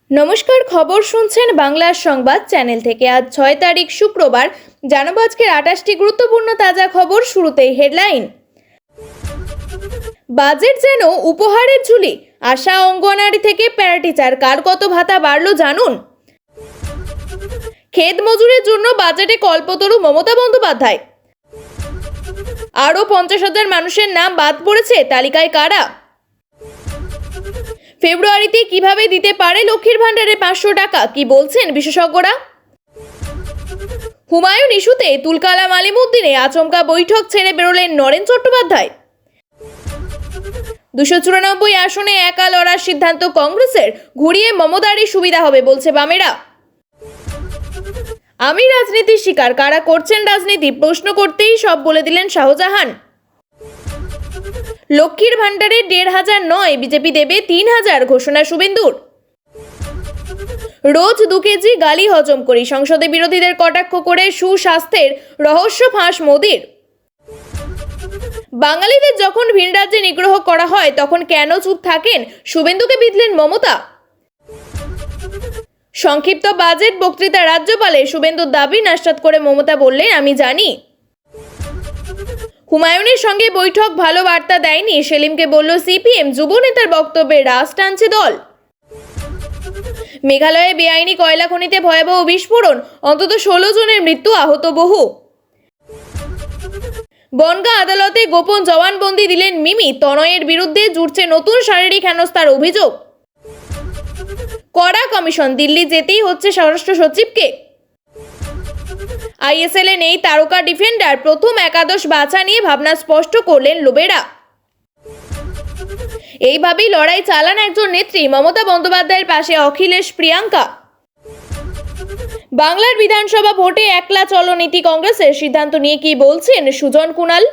নমস্কার, খবর শুনছেন বাংলার সংবাদ চ্যানেল থেকে। আজ 6 তারিখ শুক্রবার। জানাবো আজকের 28টি গুরুত্বপূর্ণ তাজা খবর। শুরুতেই হেডলাইন। বাজেট যেন উপহারের ঝুলি। আশা অঙ্গনারী থেকে প্যারা টিচার, কার কত ভাতা বাড়লো জানুন। ক্ষেত মজুরের জন্য বাজেটে কল্পতরু মমতা বন্দ্যোপাধ্যায়। আরও 50,000 মানুষের নাম বাদ পড়েছে, তালিকায় কারা? ফেব্রুয়ারিতে কিভাবে দিতে পারে লক্ষ্মীর ভান্ডারে 500 টাকা, কি বলছেন বিশেষজ্ঞরা? হুমায়ুন ইস্যুতে তুলকালাম আলিমুদ্দিনে আচমকা বৈঠক ছেড়ে বেরোলেন নরেন চট্টোপাধ্যায়। 294 আসনে একা লড়ার সিদ্ধান্ত কংগ্রেসের, ঘুরিয়ে মমতারই সুবিধা হবে বলছে বামেরা। আমি রাজনীতির শিকার, কারা করছেন রাজনীতি প্রশ্ন করতেই সব বলে দিলেন শাহজাহান। লক্ষ্মীর ভান্ডারে 1,500 নয়, বিজেপি দেবে 3,000 ঘোষণা শুভেন্দুর। রোজ 2 কেজি গালি হজম করি, সংসদে বিরোধীদের কটাক্ষ করে সুস্বাস্থ্যের রহস্য ফাঁস মোদির। বাঙালিদের যখন ভিন রাজ্যে নিগ্রহ করা হয় তখন কেন চুপ থাকেন, শুভেন্দুকে বিঁধলেন মমতা। সংক্ষিপ্ত বাজেট বক্তৃতা রাজ্যপালের, শুভেন্দুর দাবি নস্যাৎ করে মমতা বললেন আমি জানি। হুমায়ুনের সঙ্গে বৈঠক ভালো বার্তা দেয়নি, সেলিমকে বলল সিপিএম, যুব নেতার বক্তব্যে রাশ টানছে দল। মেঘালয়ে বেআইনি কয়লা খনিতে ভয়াবহ বিস্ফোরণ, অন্তত 16 জনের মৃত্যু, আহত বহু। বনগাঁ আদালতে গোপন জবানবন্দি দিলেন মিমি, তনয়ের বিরুদ্ধে জুড়ছে নতুন শারীরিক হেনস্থার অভিযোগ। কড়া কমিশন, দিল্লি যেতেই হচ্ছে স্বরাষ্ট্র সচিবকে। আইএসএল এ নেই তারকা ডিফেন্ডার, প্রথম একাদশ বাছা নিয়ে ভাবনা স্পষ্ট করলেন লোবেরা। এইভাবেই লড়াই চালান একজন নেত্রী, মমতা বন্দ্যোপাধ্যায়ের পাশে অখিলেশ, প্রিয়াঙ্কা। বাংলার বিধানসভা ভোটে একলা চলো নীতি কংগ্রেসের, সিদ্ধান্ত নিয়ে কি বলছেন সুজন কুণাল।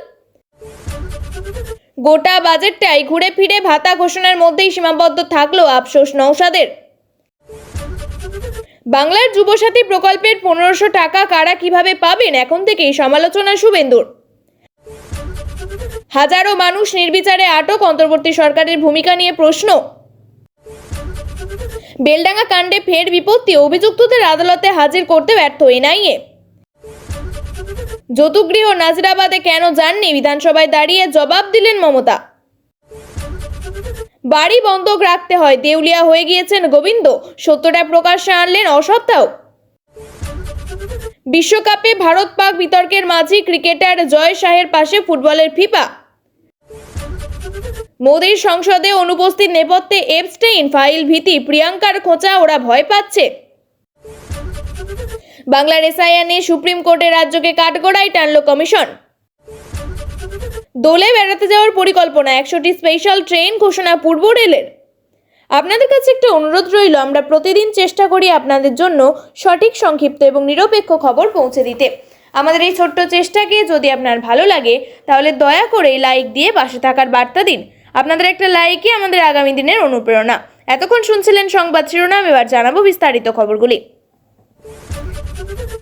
গোটা বাজেটটাই ঘুরে ফিরে ভাতা ঘোষণার মধ্যেই সীমাবদ্ধ থাকলো, আফসোস নওশাদের। বাংলার যুবসাথী প্রকল্পের 1500 টাকা কারা কিভাবে পাবেন, এখন থেকেই সমালোচনা শুভেন্দুর। হাজারো মানুষ নির্বিচারে আটক, অন্তর্বর্তী সরকারের ভূমিকা নিয়ে প্রশ্ন। বেলডাঙ্গা কাণ্ডে ফের বিপত্তি, অভিযুক্তদের আদালতে হাজির করতে ব্যর্থ এনআইএ। যৌতুকগৃহ নাজিরাবাদে কেন যাননি, বিধানসভায় দাঁড়িয়ে জবাব দিলেন মমতা। বাড়ি বন্ধক রাখতে হয়, দেউলিয়া হয়ে গিয়েছেন গোবিন্দ, সত্যটা প্রকাশ্যে আনলেন অসপ্তাহ। বিশ্বকাপে ভারত পাক বিতর্কের মাঝে ক্রিকেটার জয় শাহের পাশে ফুটবলের ফিফা। মোদির সংসদে অনুপস্থিত নেপথ্যে এপস্টেইন ফাইল ভীতি, প্রিয়াঙ্কার খোঁচা, ওরা ভয় পাচ্ছে। বাংলার এসআইআর নিয়ে সুপ্রিম কোর্টে রাজ্যকে কাঠগড়ায় টানল কমিশন। দোলে বেড়াতে যাওয়ার পরিকল্পনা, 100টি স্পেশাল ট্রেন ঘোষণা পূর্ব রেলের। আপনাদের কাছে একটা অনুরোধ রইল, আমরা প্রতিদিন চেষ্টা করি আপনাদের জন্য সঠিক, সংক্ষিপ্ত এবং নিরপেক্ষ খবর পৌঁছে দিতে। আমাদের এই ছোট্ট চেষ্টাকে যদি আপনার ভালো লাগে তাহলে দয়া করে লাইক দিয়ে পাশে থাকার বার্তা দিন। আপনাদের একটা লাইকই আমাদের আগামী দিনের অনুপ্রেরণা। এতক্ষণ শুনছিলেন সংবাদ শিরোনাম, এবার জানাবো বিস্তারিত খবরগুলি।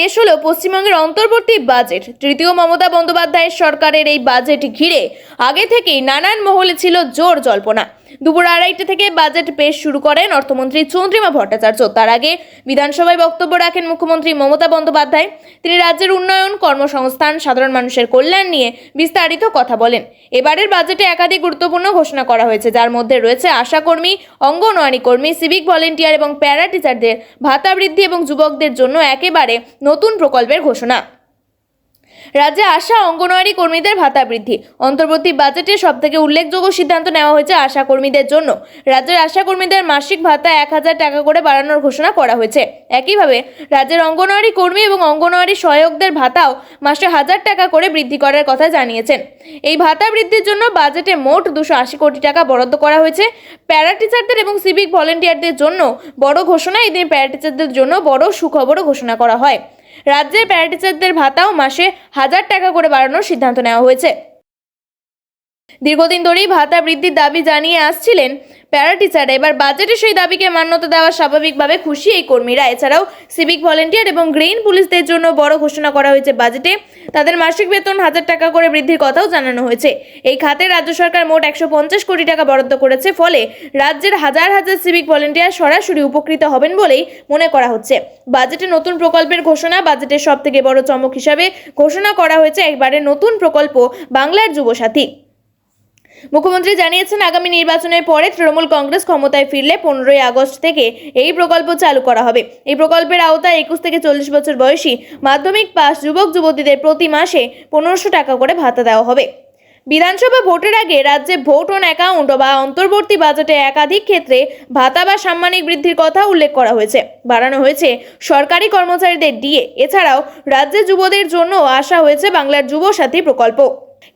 শেষ হলো পশ্চিমবঙ্গের অন্তর্বর্তী বাজেট। তৃতীয় মমতা বন্দ্যোপাধ্যায়ের সরকারের এই বাজেট ঘিরে আগে থেকেই নানান মহলে ছিল জোর জল্পনা। দুপুর 2:30 থেকে বাজেট পেশ শুরু করেন অর্থমন্ত্রী চন্দ্রিমা ভট্টাচার্য। তার আগে বিধানসভায় বক্তব্য রাখেন মুখ্যমন্ত্রী মমতা বন্দ্যোপাধ্যায়। তিনি রাজ্যের উন্নয়ন, কর্মসংস্থান, সাধারণ মানুষের কল্যাণ নিয়ে বিস্তারিত কথা বলেন। এবারের বাজেটে একাধিক গুরুত্বপূর্ণ ঘোষণা করা হয়েছে, যার মধ্যে রয়েছে আশাকর্মী, অঙ্গনওয়াড়ি কর্মী, সিভিক ভলেন্টিয়ার এবং প্যারা টিচারদের ভাতা বৃদ্ধি এবং যুবকদের জন্য একেবারে নতুন প্রকল্পের ঘোষণা। রাজ্যে আশা অঙ্গনওয়াড়ি কর্মীদের ভাতা বৃদ্ধি। অন্তর্বর্তী বাজেটে সবথেকে উল্লেখযোগ্য সিদ্ধান্ত নেওয়া হয়েছে আশা কর্মীদের জন্য। রাজ্যের আশা কর্মীদের মাসিক ভাতা 1,000 টাকা করে বাড়ানোর ঘোষণা করা হয়েছে। একইভাবে রাজ্যের অঙ্গনওয়াড়ি কর্মী এবং অঙ্গনওয়াড়ি সহায়কদের ভাতাও মাসে 1,000 টাকা করে বৃদ্ধি করার কথা জানিয়েছেন। এই ভাতা বৃদ্ধির জন্য বাজেটে মোট 280 কোটি টাকা বরাদ্দ করা হয়েছে। প্যারা টিচারদের এবং সিভিক ভলেন্টিয়ারদের জন্য বড় ঘোষণা। এদিন প্যারা টিচারদের জন্য বড় সুখবরও ঘোষণা করা হয়। রাজ্যের প্যারা টিচারদের ভাতাও মাসে 1,000 টাকা করে বাড়ানোর সিদ্ধান্ত নেওয়া হয়েছে। দীর্ঘদিন ধরেই ভাতা বৃদ্ধির দাবি জানিয়ে আসছিলেন প্যারা টিচাররা। এবার বাজেটে সেই দাবিকে মান্যতা দেওয়া স্বাভাবিকভাবে খুশি এই কর্মীরা। এছাড়াও সিভিক ভলেন্টিয়ার এবং গ্রেইন পুলিশদের জন্য বড় ঘোষণা করা হয়েছে বাজেটে। তাদের মাসিক বেতন 1000 টাকা করে বৃদ্ধির কথাও জানানো হয়েছে। এই খাতে রাজ্য সরকার মোট 150 কোটি টাকা বরাদ্দ করেছে। ফলে রাজ্যের হাজার হাজার সিভিক ভলেন্টিয়ার সরাসরি উপকৃত হবেন বলেই মনে করা হচ্ছে। বাজেটে নতুন প্রকল্পের ঘোষণা। বাজেটের সবথেকে বড় চমক হিসাবে ঘোষণা করা হয়েছে একবারের নতুন প্রকল্প বাংলার যুবসাথী। মুখ্যমন্ত্রী জানিয়েছেন, আগামী নির্বাচনের পরে তৃণমূল কংগ্রেস ক্ষমতায় ফিরলে 15ই আগস্ট থেকে এই প্রকল্প চালু করা হবে। এই প্রকল্পের আওতায় 21 থেকে 40 বছর বয়সী মাধ্যমিক পাস যুবক যুবতীদের প্রতি মাসে 1500 টাকা করে ভাতা দেওয়া হবে। বিধানসভা ভোটের আগে রাজ্যে ভোট অন অ্যাকাউন্ট বা অন্তর্বর্তী বাজেটে একাধিক ক্ষেত্রে ভাতা বা সাম্মানিক বৃদ্ধির কথা উল্লেখ করা হয়েছে। বাড়ানো হয়েছে সরকারি কর্মচারীদের ডিএ। এছাড়াও রাজ্যের যুবদের জন্য আসা হয়েছে বাংলার যুবসাথী প্রকল্প।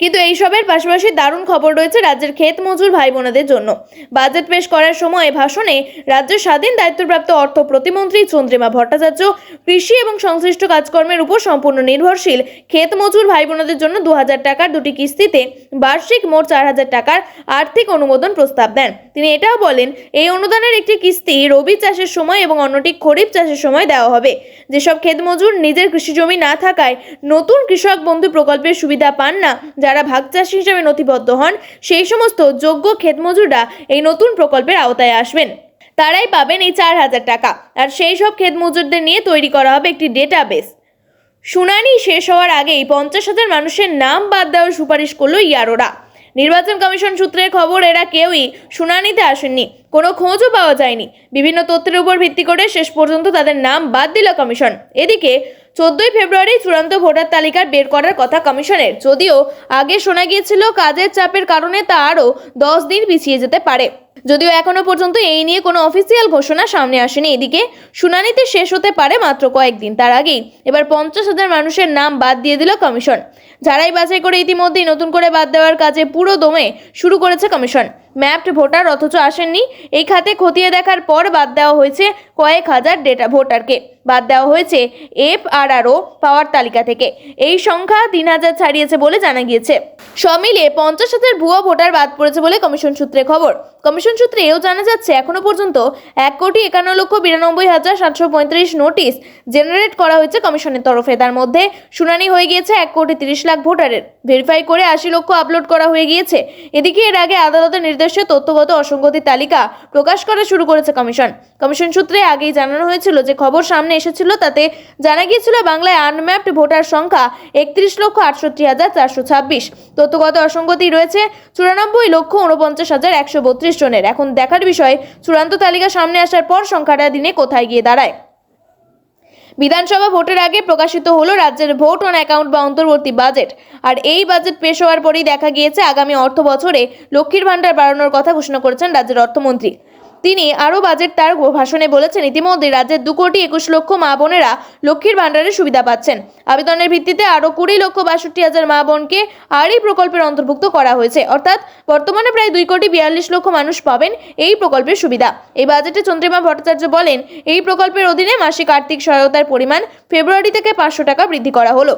কিন্তু এইসবের পাশাপাশি দারুণ খবর রয়েছে রাজ্যের ক্ষেত মজুর ভাই বোনেদের জন্য। বাজেট পেশ করার সময় ভাষণে রাজ্যের স্বাধীন দায়িত্বপ্রাপ্ত অর্থ প্রতিমন্ত্রী চন্দ্রিমা ভট্টাচার্য কৃষি এবং সংশ্লিষ্ট কাজকর্মের উপর সম্পূর্ণ নির্ভরশীল ক্ষেত মজুর ভাই বোনেদের জন্য 2000 টাকার দুটি কিস্তিতে বার্ষিক মোট 4000 টাকার আর্থিক অনুমোদন প্রস্তাব দেন। তিনি এটাও বলেন, এই অনুদানের একটি কিস্তি রবি চাষের সময় এবং অন্যটি খরিফ চাষের সময় দেওয়া হবে। যেসব ক্ষেত মজুর নিজের কৃষি জমি না থাকায় নতুন কৃষক বন্ধু প্রকল্পের সুবিধা পান না, যারা ভাগ চাষি হিসেবে নথিবদ্ধ হন, সেই সমস্ত যোগ্য ক্ষেত মজুররা এই নতুন প্রকল্পের আওতায় আসবেন। তারাই পাবেন এই 4000 টাকা। আর সেই সব ক্ষেত মজুরদের নিয়ে তৈরি করা হবে একটি ডেটাবেস। শুনানি শেষ হওয়ার আগেই 50,000 মানুষের নাম বাদ দেওয়ার সুপারিশ করলো ইয়ারোরা। নির্বাচন কমিশন সূত্রের খবর, এরা কেউই শুনানিতে আসেননি, কোনো খোঁজও পাওয়া যায়নি। বিভিন্ন তথ্যের উপর ভিত্তি করে শেষ পর্যন্ত তাদের নাম বাদ দিল কমিশন। এদিকে 14ই ফেব্রুয়ারি চূড়ান্ত ভোটার তালিকা বের করার কথা কমিশনের, যদিও আগে শোনা গিয়েছিল কাজের চাপের কারণে তা আরও 10 দিন পিছিয়ে যেতে পারে। যদিও এখনো পর্যন্ত এই নিয়ে কোনো অফিসিয়াল ঘোষণা সামনে আসেনি। এদিকে শুনানিতে শেষ হতে পারে মাত্র কয়েকদিন, তার আগেই এবার 50,000 মানুষের নাম বাদ দিয়ে দিল কমিশন। যারাই বাছাই করে ইতিমধ্যেই নতুন করে বাদ দেওয়ার কাজে পুরো দমে শুরু করেছে কমিশন। ম্যাপড ভোটার অথচ আসেননি, এই খাতে খতিয়ে দেখার পর বাদ দেওয়া হয়েছে কয়েক হাজার ডেটা ভোটারকে। বাদ দেওয়া হয়েছে এফআরআরও পাওয়ার তালিকা থেকে। এই সংখ্যা 3000 ছাড়িয়েছে বলে জানা গিয়েছে। সব মিলিয়ে 50,000 ভুয়া ভোটার বাদ পড়েছে বলে কমিশন সূত্রে খবর। কমিশন সূত্রে এও জানা যাচ্ছে, এখনো পর্যন্ত 1,51,92,735 নোটিশ জেনারেট করা হয়েছে কমিশনের তরফে। তার মধ্যে শুনানি হয়ে গিয়েছে 1,30,00,000 ভোটারের। ভেরিফাই করে 80 লক্ষ আপলোড করা হয়ে গিয়েছে। এদিকে এর আগে আদালতের নির্দেশে তথ্যগত অসঙ্গতির তালিকা প্রকাশ করা শুরু করেছে কমিশন। কমিশন সূত্রে আগেই জানানো হয়েছিল যে খবর সামনে এসেছিল, তাতে জানা গিয়েছিল বাংলায় আনম্যাপড ভোটার সংখ্যা 31,68,426। তথ্যগত অসঙ্গতি রয়েছে 94,49,132 জনের। এখন দেখার বিষয় চূড়ান্ত তালিকা সামনে আসার পর সংখ্যাটা দিনে কোথায় গিয়ে দাঁড়ায়। বিধানসভা ভোটের আগে প্রকাশিত হলো রাজ্যের ভোট অন অ্যাকাউন্ট বা অন্তর্বর্তী বাজেট। আর এই বাজেট পেশ হওয়ার পরেই দেখা গিয়েছে আগামী অর্থ বছরে লক্ষ্মীর ভাণ্ডার বাড়ানোর কথা ঘোষণা করেছেন রাজ্যের অর্থমন্ত্রী। তিনি আরও বাজেট তার ভাষণে বলেছেন, ইতিমধ্যে রাজ্যের 2,21,00,000 মা বোনেরা লক্ষ্মীর ভাণ্ডারের সুবিধা পাচ্ছেন। আবেদনের ভিত্তিতে আরও 20,62,000 মা বোনকে আর এই প্রকল্পের অন্তর্ভুক্ত করা হয়েছে। অর্থাৎ বর্তমানে প্রায় 2,42,00,000 মানুষ পাবেন এই প্রকল্পের সুবিধা। এই বাজেটে চন্দ্রিমা ভট্টাচার্য বলেন, এই প্রকল্পের অধীনে মাসিক আর্থিক সহায়তার পরিমাণ ফেব্রুয়ারি থেকে 500 টাকা বৃদ্ধি করা হলো।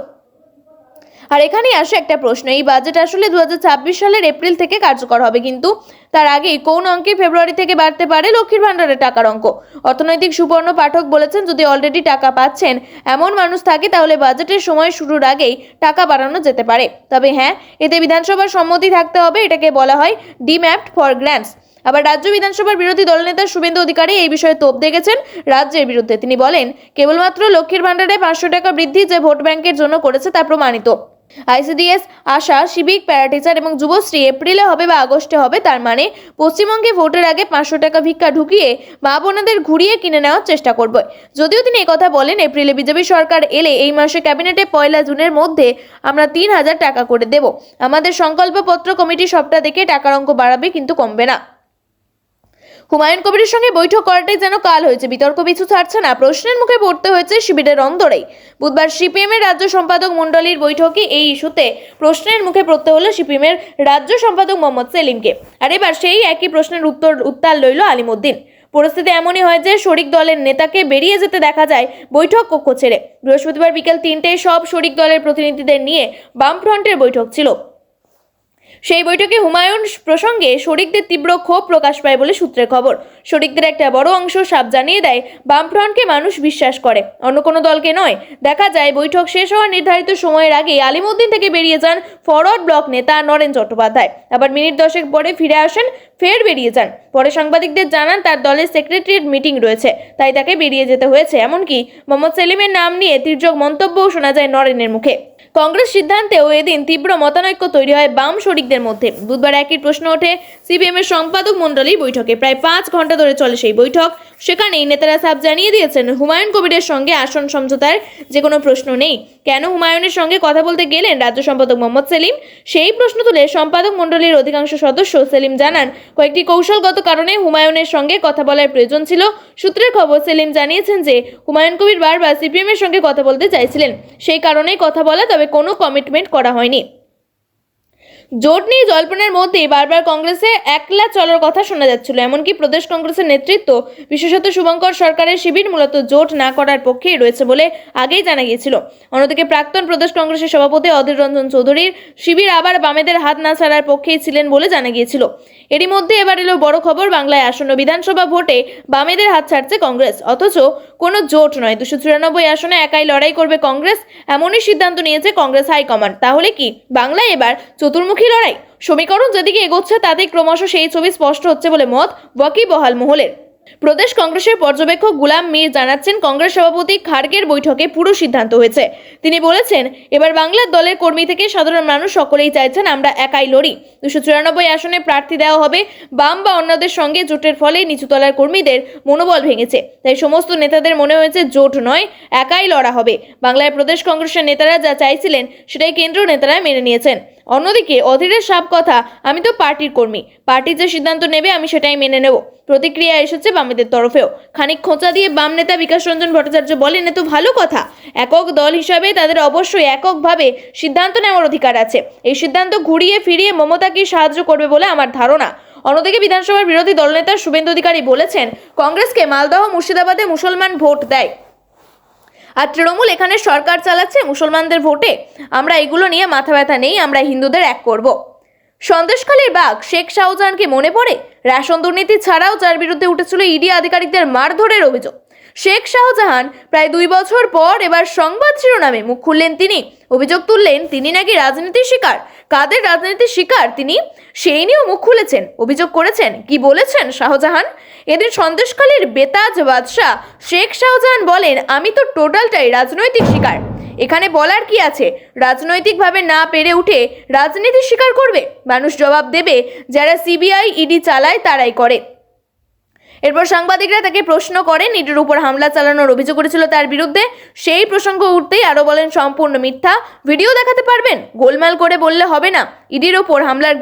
আর এখানেই আসে একটা প্রশ্ন, এই বাজেট আসলে 2026 সালের এপ্রিল থেকে কার্যকর হবে, কিন্তু তার আগেই কোন অঙ্কে ফেব্রুয়ারি থেকে বাড়তে পারে লক্ষ্মীর ভাণ্ডারের টাকার অঙ্ক? অর্থনৈতিক সুবর্ণ পাঠক বলেছেন, যদি অলরেডি টাকা পাচ্ছেন এমন মানুষ থাকে তাহলে বাজেটের সময় শুরুর আগেই টাকা বাড়ানো যেতে পারে। তবে হ্যাঁ, এতে বিধানসভার সম্মতি থাকতে হবে। এটাকে বলা হয় ডিম্যাপড ফর গ্র্যান্টস। আবার রাজ্য বিধানসভার বিরোধী দলনেতা শুভেন্দু অধিকারী এই বিষয়ে তোপ দেখেছেন রাজ্যের বিরুদ্ধে। তিনি বলেন, কেবলমাত্র লক্ষ্মীর ভাণ্ডারে 500 টাকা বৃদ্ধি যে ভোট ব্যাংকের জন্য করেছে তা প্রমাণিত। আইসিডিএস, আশা, সিভিক, প্যারাটিচার এবং যুবশ্রী এপ্রিলে হবে বা আগস্টে হবে, তার মানে পশ্চিমবঙ্গে ভোটের আগে 500 টাকা ভিক্ষা ঢুকিয়ে মা বোনেদের ঘুরিয়ে কিনে নেওয়ার চেষ্টা করবে। যদিও তিনি একথা বলেন, এপ্রিলে বিজেপি সরকার এলে এই মাসে ক্যাবিনেটে 1 জুনের মধ্যে আমরা 3,000 টাকা করে দেব। আমাদের সংকল্পপত্র কমিটি সবটা দেখে টাকার অঙ্ক বাড়াবে, কিন্তু কমবে না। হুমায়ুন কবিরের সঙ্গে বৈঠক করাটাই যেন কাল হয়েছে, বিতর্ক পিছু ছাড়ছে না। প্রশ্নের মুখে পড়তে হয়েছে শিবিরের অন্দরেই। বুধবার সিপিএম এর রাজ্য সম্পাদক মণ্ডলীর বৈঠকে এই ইস্যুতে প্রশ্নের মুখে পড়তে হলো সিপিএম এর রাজ্য সম্পাদক মোহাম্মদ সেলিমকে। আর এবার সেই একই প্রশ্নের উত্তর লইল আলিমুদ্দিন। পরিস্থিতি এমনই হয় যে শরিক দলের নেতাকে বেরিয়ে যেতে দেখা যায় বৈঠক কক্ষ ছেড়ে। বৃহস্পতিবার বিকেল 3টায় সব শরিক দলের প্রতিনিধিদের নিয়ে বামফ্রন্টের বৈঠক ছিল। সেই বৈঠকে হুমায়ুন প্রসঙ্গে শরিকদের তীব্র ক্ষোভ প্রকাশ পায় বলে সূত্রের খবর। শরিকদের একটা বড় অংশ সাফ জানিয়ে দেয় বামফ্রন্টকে মানুষ বিশ্বাস করে, অন্য কোনো দলকে নয়। দেখা যায় বৈঠক শেষ হওয়ার নির্ধারিত সময়ের আগে আলিমউদ্দিন থেকে বেরিয়ে যান ফরওয়ার্ড ব্লক নেতা নরেন চট্টোপাধ্যায়। আবার মিনিট 10 পরে ফিরে আসেন, ফের বেরিয়ে যান। পরে সাংবাদিকদের জানান তার দলের সেক্রেটারিয়েট মিটিং রয়েছে, তাই তাকে বেরিয়ে যেতে হয়েছে। এমনকি মোহাম্মদ সেলিমের নাম নিয়ে তির্যক মন্তব্যও শোনা যায় নরেনের মুখে। কংগ্রেস সিদ্ধান্তেও এদিন তীব্র মতানৈক্য তৈরি হয় বাম শরিকদের মধ্যে। বুধবার একই প্রশ্ন ওঠে সিপিএম এর সম্পাদক মণ্ডলীর বৈঠকে। প্রায় 5 ঘন্টা ধরে চলে সেই বৈঠক। সেখানেই নেতারা সাফ জানিয়ে দিয়েছেন হুমায়ুন কবিরের সঙ্গে আসন সমঝোতার যে কোনো প্রশ্ন নেই। কেন হুমায়ুনের সঙ্গে কথা বলতে গেলেন রাজ্য সম্পাদক মোহাম্মদ সেলিম, সেই প্রশ্ন তুলে সম্পাদক মণ্ডলীর অধিকাংশ সদস্য সেলিম জানান কয়েকটি কৌশলগত কারণে হুমায়ুনের সঙ্গে কথা বলার প্রয়োজন ছিল। সূত্রের খবর, সেলিম জানিয়েছেন যে হুমায়ুন কবির বারবার সিপিএম এর সঙ্গে কথা বলতে চাইছিলেন, সেই কারণেই কথা বলা, তবে কোনো কমিটমেন্ট করা হয়নি। জোট নিয়ে জল্পনার মধ্যে বারবার কংগ্রেসে একলা চলার কথা শোনা যাচ্ছিল। এমনকি প্রদেশ কংগ্রেসের নেতৃত্ব, বিশেষত শুভঙ্কর সরকারের শিবির মূলত জোট না করার পক্ষেই রয়েছে বলে আগেই জানা গিয়েছিল। অন্যদিকে প্রাক্তন প্রদেশ কংগ্রেসের সভাপতি অধীর রঞ্জন চৌধুরীর শিবির আবার বামেদের হাত না ছাড়ার পক্ষেই ছিলেন বলে জানা গিয়েছিল। এরই মধ্যে এবার এলো বড় খবর, বাংলায় আসন্ন বিধানসভা ভোটে বামেদের হাত ছাড়ছে কংগ্রেস, অথচ কোনো জোট নয়। 294 আসনে একাই লড়াই করবে কংগ্রেস, এমনই সিদ্ধান্ত নিয়েছে কংগ্রেস হাইকমান্ড। তাহলে কি বাংলায় এবার চতুর্মুখী লড়াই? সমীকরণ যেদিকে এগোচ্ছে তাতেই ক্রমশ সেই ছবি স্পষ্ট হচ্ছে বলে মত ওয়াকিবহাল মহলের। প্রদেশ কংগ্রেসের পর্যবেক্ষক গুলাম মীর জানাচ্ছেন কংগ্রেস সভাপতি খার্গের বৈঠকে পুরো সিদ্ধান্ত হয়েছে। তিনি বলেছেন এবার বাংলার দলের কর্মী থেকে সাধারণ মানুষ সকলেই চাইছেন আমরা একাই লড়ি। 294 আসনে প্রার্থী দেওয়া হবে বাম বা অন্যদের সঙ্গে জোটের ফলে নিচুতলার কর্মীদের মনোবল ভেঙেছে, তাই সমস্ত নেতাদের মনে হয়েছে জোট নয়, একাই লড়া হবে। বাংলায় প্রদেশ কংগ্রেসের নেতারা যা চাইছিলেন সেটাই কেন্দ্রীয় নেতারা মেনে নিয়েছেন। অন্যদিকে অধীরের সাফ কথা, আমি তো পার্টির কর্মী, পার্টি যে সিদ্ধান্ত নেবে আমি সেটাই মেনে নেব। প্রতিক্রিয়া এসেছে বামেদের তরফেও। খানিক খোঁচা দিয়ে বাম নেতা বিকাশ রঞ্জন ভট্টাচার্য বলেন, এ তো ভালো কথা, একক দল হিসাবে তাদের অবশ্যই এককভাবে সিদ্ধান্ত নেওয়ার অধিকার আছে। এই সিদ্ধান্ত ঘুরিয়ে ফিরিয়ে মমতাকে সাহায্য করবে বলে আমার ধারণা। অন্যদিকে বিধানসভার বিরোধী দলনেতা শুভেন্দু অধিকারী বলেছেন কংগ্রেসকে মালদহ মুর্শিদাবাদে মুসলমান ভোট দেয়, আর তৃণমূল এখানে সরকার চালাচ্ছে মুসলমানদের ভোটে। আমরা এগুলো নিয়ে মাথা ব্যথা নেই, আমরা হিন্দুদের এক করব। সন্দেশখালীর বাঘ শেখ শাহজাহানকে মনে পড়ে? রেশন দুর্নীতি ছাড়াও যার বিরুদ্ধে উঠেছিল ইডি আধিকারিকদের মারধরের অভিযোগ, শেখ শাহজাহান প্রায় 2 বছর পর এবার সংবাদ শিরোনামে মুখ খুললেন তিনি। অভিযোগ তুললেন তিনি নাকি রাজনীতির শিকার। কাদের রাজনীতির শিকার তিনি, সেই নিয়েও মুখ খুলেছেন, অভিযোগ করেছেন। কি বলেছেন শাহজাহান? এদিন সন্দেশখালীর বেতাজ বাদশাহ শেখ শাহজাহান বলেন, আমি তো টোটালটাই রাজনৈতিক শিকার। এখানে বলার কি আছে? রাজনৈতিকভাবে না পেরে উঠে রাজনীতি স্বীকার করবে? মানুষ জবাব দেবে, যারা সিবিআই ইডি চালায় তারাই করে। এরপর সাংবাদিকরা তাকে প্রশ্ন করেন ইডির উপর হামলা চালানোর অভিযোগ করেছিল তার বিরুদ্ধে। সেই প্রসঙ্গ উঠতেই আরো বলেন সম্পূর্ণ মিথ্যা, ভিডিও দেখাতে পারবেন? গোলমাল করে বললে হবে না। ইডির ওপর হামলার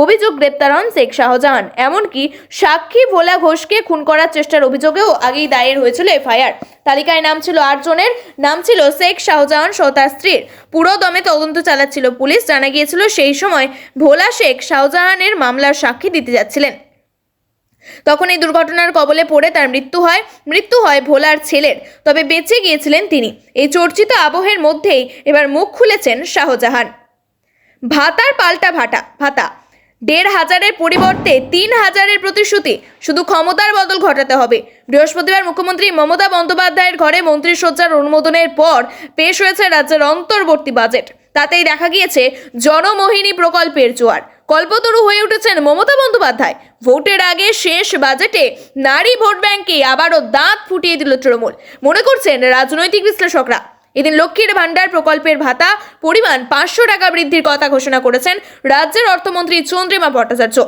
অভিযোগ গ্রেপ্তার হন শেখ শাহজাহান। এমনকি সাক্ষী ভোলা ঘোষকে খুন করার চেষ্টার অভিযোগেও আগেই দায়ের হয়েছিল এফআইআর। তালিকায় নাম ছিল 8 জনের, নাম ছিল শেখ শাহজাহান সহ তার স্ত্রীর। পুরো দমে তদন্ত চালাচ্ছিল পুলিশ। জানা গিয়েছিল সেই সময় ভোলা শেখ শাহজাহানের মামলার সাক্ষী দিতে যাচ্ছিলেন। তখন এই দুর্ঘটনার কবলে পড়ে তার মৃত্যু হয় ভোলার ছেলের, তবে বেঁচে গিয়েছিলেন তিনি। এই চর্চিত আবহের মধ্যেই এবার মুখ খুলেছেন শাহজাহান। ভাতার পাল্টা ভাতা 1500-এর পরিবর্তে 3000-এর প্রতিশ্রুতি, শুধু ক্ষমতার বদল ঘটাতে হবে। বৃহস্পতিবার মুখ্যমন্ত্রী মমতা বন্দ্যোপাধ্যায়ের ঘরে মন্ত্রিসজ্জার অনুমোদনের পর পেশ হয়েছে রাজ্যের অন্তর্বর্তী বাজেট। তাতেই দেখা গিয়েছে জনমোহিনী প্রকল্পের জোয়ার। কল্পতরু হয়ে উঠেছেন মমতা বন্দ্যোপাধ্যায়। ভোটের আগে শেষ বাজেটে নারী ভোট ব্যাংকে আবারও দাঁত ফুটিয়ে দিল তৃণমূল, মনে করছেন রাজনৈতিক বিশ্লেষকরা। এদিন লক্ষ্মীর ভান্ডার প্রকল্পের ভাতা পরিমাণ 500 টাকা বৃদ্ধির কথা ঘোষণা করেছেন রাজ্যের অর্থমন্ত্রী চন্দ্রিমা ভট্টাচার্য।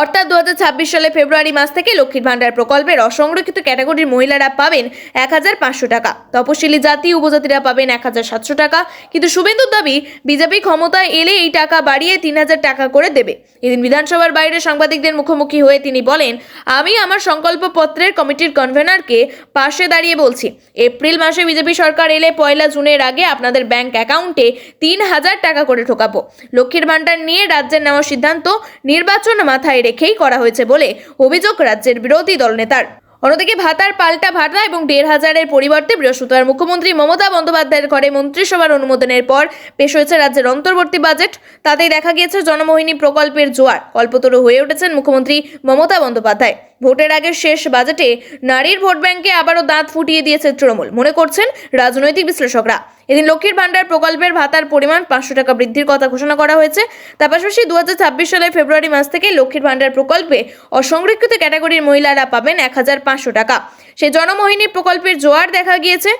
অর্থাৎ 2026 সালে ফেব্রুয়ারি মাস থেকে লক্ষ্মীর ভান্ডার প্রকল্পের অসংরক্ষিত ক্যাটাগরির মহিলারা পাবেন 1500 টাকা, তপশিলি জাতি উপজাতিরা পাবেন 1700 টাকা। কিন্তু শুভেন্দুর দাবি বিজেপি ক্ষমতায় এলে এই টাকা বাড়িয়ে 3000 টাকা করে দেবে। এদিন বিধানসভার বাইরে সাংবাদিকদের মুখোমুখি হয়ে তিনি বলেন, আমি আমার সংকল্পপত্রের কমিটির কনভেনরকে পাশে দাঁড়িয়ে বলছি, এপ্রিল মাসে বিজেপি সরকার এলে 1 জুনের আগে আপনাদের ব্যাংক অ্যাকাউন্টে 3000 টাকা করে ঢোকাবো। লক্ষ্মীর ভান্ডার নিয়ে রাজ্যের নেওয়া সিদ্ধান্ত নির্বাচন মাথায় রেখেই করা হয়েছে বলে অভিযোগ রাজ্যের বিরোধী দলনেতার। অন্যদিকে ভাতার পাল্টা ভাতা এবং ১,৫০০-এর পরিবর্তে বৃহস্পতিবার মুখ্যমন্ত্রী মমতা বন্দ্যোপাধ্যায়ের ঘরে মন্ত্রিসভার অনুমোদনের পর পেশ হয়েছে রাজ্যের অন্তর্বর্তী বাজেট। তাতেই দেখা গিয়েছে জনমোহিনী প্রকল্পের জোয়ার। কল্পতরু হয়ে উঠেছেন মুখ্যমন্ত্রী মমতা বন্দ্যোপাধ্যায়। ভোটের আগে শেষ বাজেটে নারীর ভোট ব্যাংকে আবারও দাঁত ফুটিয়ে দিয়েছে তৃণমূল, মনে করছেন রাজনৈতিক বিশ্লেষকরা। এদিন লক্ষ্মীর ভান্ডার প্রকল্পের ভাতার পরিমাণ ৫০০ টাকা বৃদ্ধির কথা ঘোষণা করা হয়েছে। তার পাশাপাশি ২০২৬ সালের ফেব্রুয়ারি মাস থেকে লক্ষ্মীর ভান্ডার প্রকল্পে অসংরক্ষিত ক্যাটাগরির মহিলারা পাবেন ১,৫০০ টাকা। সেই জনমোহিনী প্রকল্পের জোয়ার দেখা গিয়েছে।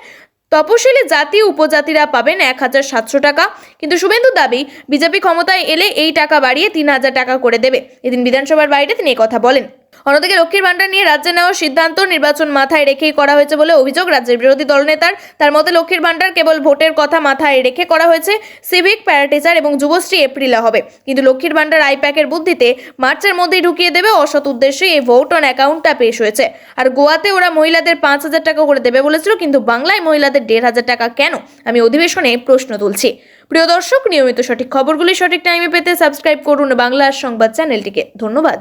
তপশিলি জাতি উপজাতিরা পাবেন ১,৭০০ টাকা। কিন্তু শুভেন্দুর দাবি, বিজেপি ক্ষমতায় এলে এই টাকা বাড়িয়ে ৩,০০০ টাকা করে দেবে। এদিন বিধানসভার বাইরে তিনি কথা বলেন। অন্যদিকে লক্ষ্মীর ভান্ডার নিয়ে রাজ্যে নেওয়ার সিদ্ধান্ত নির্বাচন মাথায় রেখেই করা হয়েছে বলে অভিযোগ রাজ্যের বিরোধী দলনেতার। তার মতে লক্ষ্মীর ভান্ডার কেবল ভোটের কথা মাথায় রেখে করা হয়েছে। সিভিক, প্যারাটিচার এবং যুবশ্রী এপ্রিলে হবে, কিন্তু লক্ষ্মীর ভান্ডার আইপ্যাকের বুদ্ধিতে মার্চের মধ্যেই ঢুকিয়ে দেবে। অসৎ উদ্দেশ্যে এই ভোট অন অ্যাকাউন্টটা পেশ হয়েছে। আর গোয়াতে ওরা মহিলাদের ৫,০০০ টাকা করে দেবে বলেছিল, কিন্তু বাংলায় মহিলাদের ১,৫০০ টাকা কেন? আমি অধিবেশনে প্রশ্ন তুলছি। প্রিয় দর্শক, নিয়মিত সঠিক খবরগুলি সঠিক টাইমে পেতে সাবস্ক্রাইব করুন বাংলা সংবাদ চ্যানেলটিকে। ধন্যবাদ।